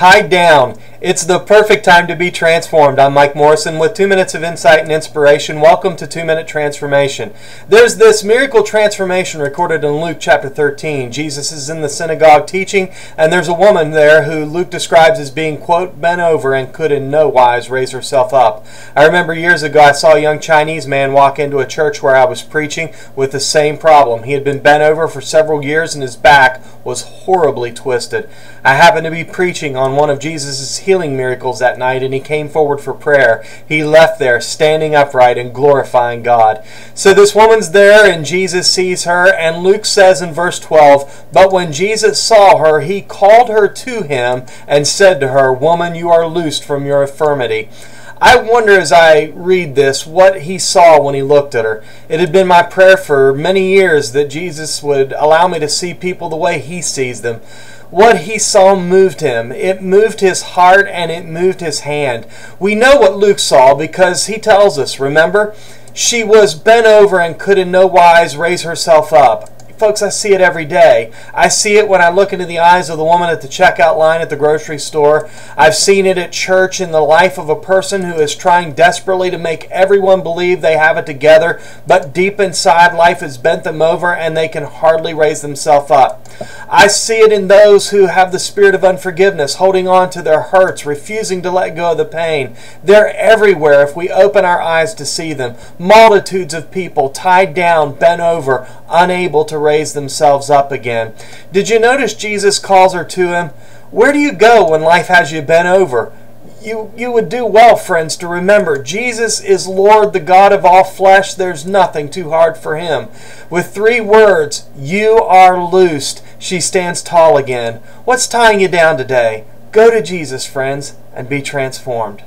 Tied down. It's the perfect time to be transformed. I'm Mike Morrison with 2 minutes of insight and inspiration. Welcome to 2 Minute Transformation. There's this miracle transformation recorded in Luke chapter 13. Jesus is in the synagogue teaching, and there's a woman there who Luke describes as being, quote, bent over and could in no wise raise herself up. I remember years ago I saw a young Chinese man walk into a church where I was preaching with the same problem. He had been bent over for several years and his back was horribly twisted. I happened to be preaching on one of Jesus' healing miracles that night, and he came forward for prayer. He left there standing upright and glorifying God. So this woman's there, and Jesus sees her, and Luke says in verse 12, "But when Jesus saw her, he called her to him and said to her, 'Woman, you are loosed from your infirmity.'" I wonder as I read this what he saw when he looked at her. It had been my prayer for many years that Jesus would allow me to see people the way he sees them. What he saw moved him. It moved his heart and it moved his hand. We know what Luke saw because he tells us, remember? She was bent over and could in no wise raise herself up. Folks, I see it every day. I see it when I look into the eyes of the woman at the checkout line at the grocery store. I've seen it at church in the life of a person who is trying desperately to make everyone believe they have it together, but deep inside life has bent them over and they can hardly raise themselves up. I see it in those who have the spirit of unforgiveness, holding on to their hurts, refusing to let go of the pain. They're everywhere if we open our eyes to see them. Multitudes of people tied down, bent over, unable to raise themselves up again. Did you notice Jesus calls her to him? Where do you go when life has you bent over? You would do well, friends, to remember Jesus is Lord, the God of all flesh. There's nothing too hard for him. With 3 words, you are loosed, she stands tall again. What's tying you down today? Go to Jesus, friends, and be transformed.